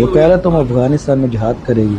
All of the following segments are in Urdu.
وہ کہہ رہا تم افغانستان میں جہاد کرے گی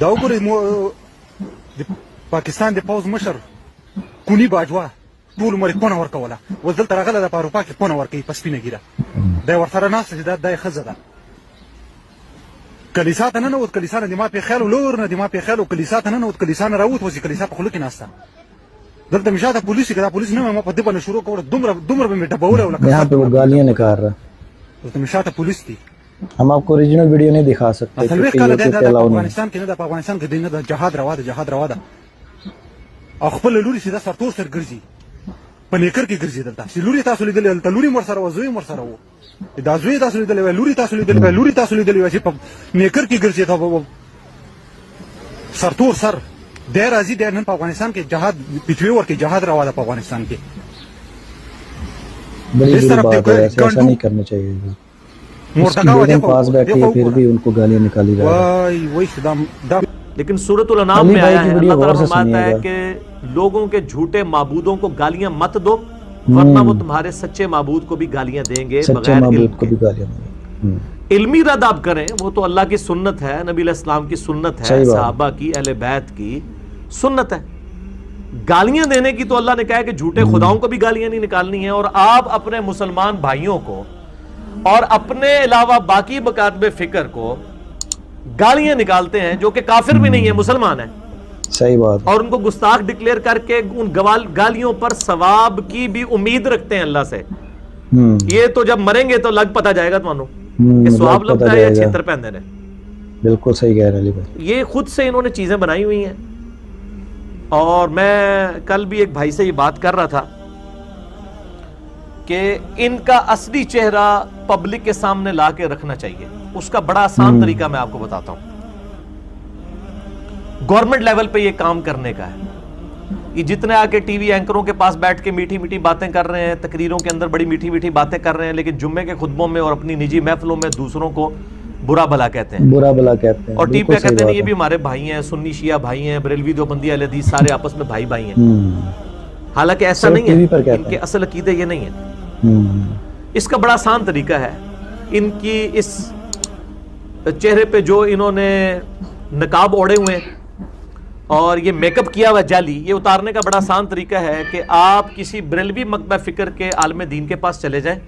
دا وګورئ د پاکستان د پوځ مشر کونی باجوا ټول عمر یې کونه ورکوله، اوس دلته راغلی ده په اروپا کې کونه ورکوي په سپینه ګیره. دی ورسره ناسته چې دا یې ښځه ده. کلیسا ته ننوت، کلیسا نه د ما پېښیال و، لور نه د ما پېښیال و، کلیسا ته ننوت، کلیسا نه راووت، اوس یې کلیسا په خوله کې ناسته. دلته مې شاته پولیس که دا پولیس نه وای ما په ده باندې شروع کوله، دومره به مې ډبولی و لکه یہاں پہ وہ گالیاں نکال رہا. دلته مې شاته پولیس دي. ہم آپ کو اوریجنل ویڈیو نہیں دکھا سکتے څلوېښت کیونکہ کاله یہ دی تو دا الاؤ په نہیں. افغانستان کې نه ده، په افغانستان کې دی نه ده. جهاد روا ده، جهاد روا ده. او خپله لوري سیده سرتور سر ګرځي، په نیکر کې ګرځي. دلته چې لوري تاسو لیدلې، دلته لوري م ورسره وه، زوی م ورسره و. دا زوی تاسو لیدلی وای، لوري تاسو لیدلې وای، لوري تاسو لیدلې وای چې په نیکر کې ګرځي سرتور سر. دی راځي، دی نن په افغانستان کې جهاد پیټوي ورکړي، جهاد روا ده په افغانستان کې. بڑی بری بات ہے، ایسا نہیں کرنا چاہیے. پاس بیٹھے پھر بھی ان کو گالیاں نکالی جا رہی. لیکن سورۃ الانعام میں آیا ہے، اللہ تعالیٰ فرماتا ہے کہ لوگوں کے جھوٹے معبودوں کو گالیاں مت دو ورنہ وہ تمہارے سچے معبود کو بھی گالیاں دیں گے بغیر علم کے. علمی رد آپ کریں، وہ تو اللہ کی سنت ہے، نبی علیہ السلام کی سنت ہے، صحابہ کی، اہل بیت کی سنت ہے. گالیاں دینے کی تو اللہ نے کہا ہے کہ جھوٹے خداؤں کو بھی گالیاں نہیں نکالنی ہیں. اور آپ اپنے مسلمان بھائیوں کو اور اپنے علاوہ باقی مکاتب فکر کو گالیاں نکالتے ہیں جو کہ کافر بھی نہیں ہے، مسلمان ہیں. صحیح بات. اور ان کو گستاخ ڈکلیئر کر کے ان گالیوں پر ثواب کی بھی امید رکھتے ہیں اللہ سے. یہ تو جب مریں گے تو لگ پتہ جائے گا تمہانوں کہ ثواب لگتا ہے یا چھتر پہندے نے. بالکل صحیح کہہ رہے علی بھائی. یہ خود سے انہوں نے چیزیں بنائی ہوئی ہیں. اور میں کل بھی ایک بھائی سے یہ بات کر رہا تھا کہ ان کا اصلی چہرہ پبلک کے سامنے لا کے رکھنا چاہیے. اس کا بڑا آسان طریقہ میں آپ کو بتاتا ہوں. گورنمنٹ لیول پہ یہ کام کرنے کا ہے. یہ جتنے آ کے ٹی وی اینکروں کے پاس بیٹھ کے میٹھی میٹھی باتیں کر رہے ہیں، تقریروں کے اندر بڑی میٹھی میٹھی باتیں کر رہے ہیں، لیکن جمعے کے خطبوں میں اور اپنی نجی محفلوں میں دوسروں کو برا بھلا کہتے ہیں، برا بھلا کہتے ہیں. اور ٹی وی پہ کہتے ہیں یہ بھی ہمارے بھائی ہیں، سنی شیعہ بھائی ہیں، بریلوی دیوبندی اہل حدیث سارے آپس میں بھائی بھائی ہیں. حالانکہ ایسا نہیں ہے، ان کے اصل عقیدے یہ نہیں ہے. اس کا بڑا آسان طریقہ ہے. ان کی اس چہرے پہ جو انہوں نے نقاب اوڑے ہوئے اور یہ میک اپ کیا ہوا جعلی، یہ اتارنے کا بڑا آسان طریقہ ہے کہ آپ کسی بریلوی مکتبہ فکر کے عالم دین کے پاس چلے جائیں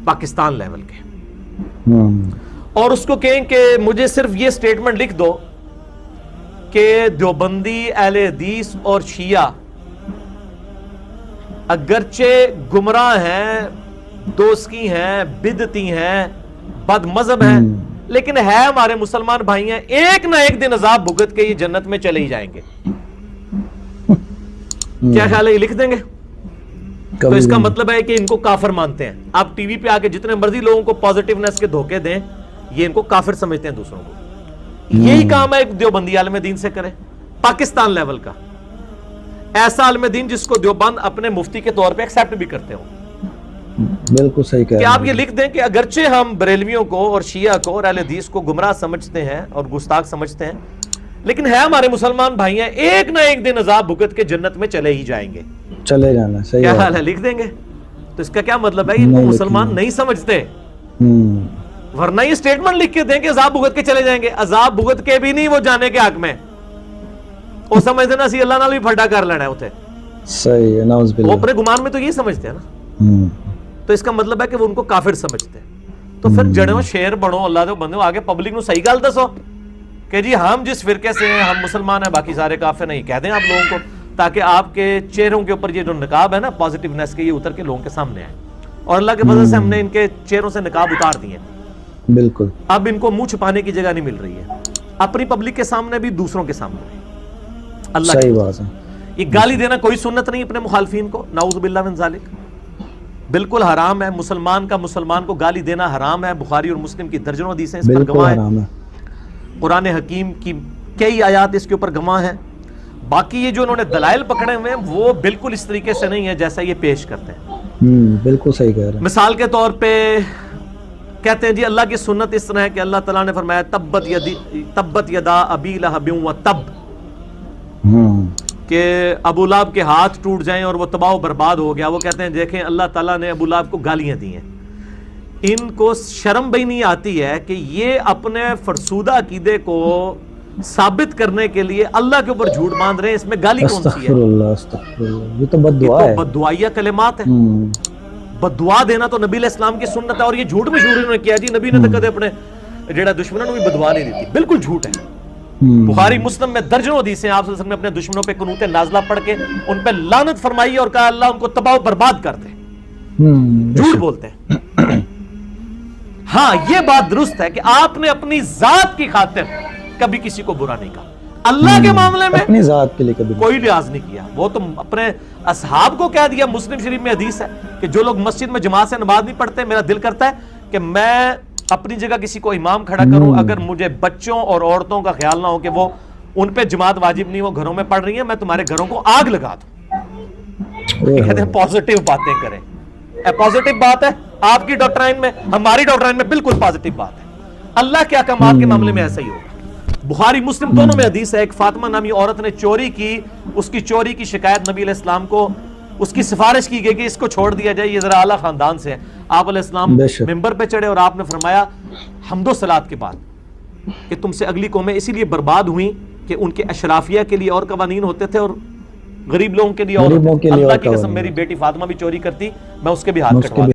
پاکستان لیول کے، اور اس کو کہیں کہ مجھے صرف یہ سٹیٹمنٹ لکھ دو کہ دیوبندی، اہل حدیث اور شیعہ اگرچہ گمراہ ہیں، دوسکی ہیں، بدعتی ہیں، بد مذہب ہیں، لیکن ہے ہمارے مسلمان بھائی ہیں، ایک نہ ایک دن عذاب بھگت کے یہ جنت میں چلے ہی جائیں گے. کیا خیال ہے، یہ لکھ دیں گے؟ تو اس کا مطلب ہے کہ ان کو کافر مانتے ہیں. آپ ٹی وی پہ آ کے جتنے مرضی لوگوں کو پازیٹیونیس کے دھوکے دیں، یہ ان کو کافر سمجھتے ہیں دوسروں کو. یہی کام ہے ایک دیوبندی عالم دین سے کرے پاکستان لیول کا. ایسا عالم دین جس کو دیوبند اپنے مفتی کے طور پہ ایکسیپٹ بھی کرتے ہوں. بالکل صحیح کہہ رہے ہیں. کہ آپ یہ لکھ دیں کہ اگرچہ ہم بریلویوں کو اور شیعہ کو اور اہل حدیث کو گمراہ سمجھتے ہیں اور گستاخ سمجھتے ہیں، لیکن ہے ہمارے مسلمان بھائی ہیں، ایک نہ ایک دن عذاب بھگت کے جنت میں چلے ہی جائیں گے. چلے جانا صحیح. کیا حال ہے، لکھ دیں گے. تو اس کا کیا مطلب ہے، ان کو مسلمان نہیں سمجھتے. ورنہ یہ سٹیٹمنٹ لکھ کے دیں کہ عذاب بھگت کے چلے جائیں گے. عذاب بھگت کے بھی نہیں، وہ جانے کے حق میں. وہ سمجھتے نا سی اللہ نال بھی پھڈا کر لینا ہے اتنے. صحیح ہے، نعوذ باللہ. وہ اپنے گمان میں تو یہ سمجھتے ہیں نا. تو اس کا مطلب ہے کہ وہ ان کو کافر سمجھتے ہیں. تو پھر جڑو شیر بنو، اللہ دے بندے آگے پبلک نو صحیح گل دسو کہ جی ہم جس فرقے سے ہیں ہم مسلمان ہیں، باقی سارے کافر نہیں. کہہ دیں آپ لوگوں کو، تاکہ آپ کے چہروں کے اوپر یہ جو نقاب ہے نا پازیٹیونیس کے، یہ اتر کے لوگوں کے سامنے آئے. اور اللہ کے فضل سے ہم نے ان کے چہروں سے نقاب اتار دیے. بالکل. اب ان کو منہ چھپانے کی جگہ نہیں مل رہی ہے، اپنی پبلک کے سامنے بھی، دوسروں کے سامنے بھی. اللہ صحیح بات ہے. یہ گالی دینا کوئی سنت نہیں اپنے مخالفین کو، نعوذ باللہ من ذالک. بالکل حرام ہے. مسلمان کا مسلمان کو گالی دینا حرام ہے. بخاری اور مسلم کی درجنوں حدیثیں اس پر گواہ ہیں. قرآن حکیم کی کئی آیات اس کے اوپر گواہ ہیں. باقی یہ جو انہوں نے دلائل پکڑے ہوئے ہیں وہ بالکل اس طریقے سے نہیں ہے جیسا یہ پیش کرتے ہیں. بالکل صحیح کہہ رہے ہیں. مثال کے طور پہ کہتے ہیں جی اللہ کی سنت اس طرح ہے کہ اللہ تعالیٰ نے فرمایا تبت یدا ابی لہب و تب، کہ ابو لہب کے ہاتھ ٹوٹ جائیں اور وہ تباہ و برباد ہو گیا. وہ کہتے ہیں دیکھیں اللہ تعالیٰ نے ابو لہب کو گالیاں دی ہیں، ان کو شرم بھی نہیں آتی ہے کہ یہ اپنے فرسودہ عقیدے کو ثابت کرنے کے لیے اللہ کے اوپر جھوٹ باندھ رہے ہیں. اس میں گالی کون سی ہے؟ استغفر اللہ استغفر اللہ، یہ تو بد دعا ہے، بد دعائیہ کلمات ہیں. بد دعا دینا تو نبی علیہ السلام کی سنت ہے، اور یہ جھوٹ مشہور انہوں نے کیا جی نبی نے تو کدے اپنے جڑا دشمنوں نے بھی بد دعا نہیں دیتی. بالکل جھوٹ ہے. بخاری مسلم میں درجنوں حدیثیں آپ صلی اللہ علیہ وسلم نے اپنے دشمنوں پہ قنوت نازلہ پڑھ کے ان پہ لعنت فرمائی اور کہا اللہ ان کو تباہ و برباد کر دے. جھوٹ بولتے ہیں. ہاں یہ بات درست ہے کہ آپ نے اپنی ذات کی خاطر کبھی کسی کو برا نہیں کہا. اللہ کے معاملے میں اپنی ذات کے لیے کبھی کوئی لحاظ نہیں کیا. وہ تو اپنے اصحاب کو کہہ دیا. مسلم شریف میں حدیث ہے کہ جو لوگ مسجد میں جماعت سے نماز نہیں پڑھتے، میرا دل کرتا ہے کہ میں اپنی جگہ کسی کو امام کھڑا کروں، اگر مجھے بچوں اور عورتوں کا خیال نہ ہو کہ وہ ان پہ جماعت واجب نہیں، وہ گھروں میں پڑھ رہی ہیں، میں تمہارے گھروں کو آگ لگا دوں. کہتے ہیں پازیٹیو باتیں کریں. پازیٹیو بات ہے آپ کی ڈاکٹرائن میں، ہماری ڈاکٹرائن میں بالکل پازیٹیو بات ہے. اللہ کے احکامات کے معاملے میں ایسا ہی ہوگا. بخاری مسلم دونوں میں حدیث ہے. ایک فاطمہ نامی عورت نے چوری کی، اس کی چوری کی شکایت نبی علیہ السلام کو، اس کی سفارش کی گئی کہ اس کو چھوڑ دیا جائے، یہ ذرا اعلیٰ خاندان سے ہے. آپ علیہ السلام ممبر پہ چڑھے اور آپ نے فرمایا حمد و صلات کے بعد کہ تم سے اگلی قومیں اسی لیے برباد ہوئیں کہ ان کے اشرافیہ کے لیے اور قوانین ہوتے تھے اور غریب لوگوں کے لیے اور. اللہ کی قسم میری بیٹی فاطمہ بھی چوری کرتی، میں اس کے بھی ہاتھ کٹوا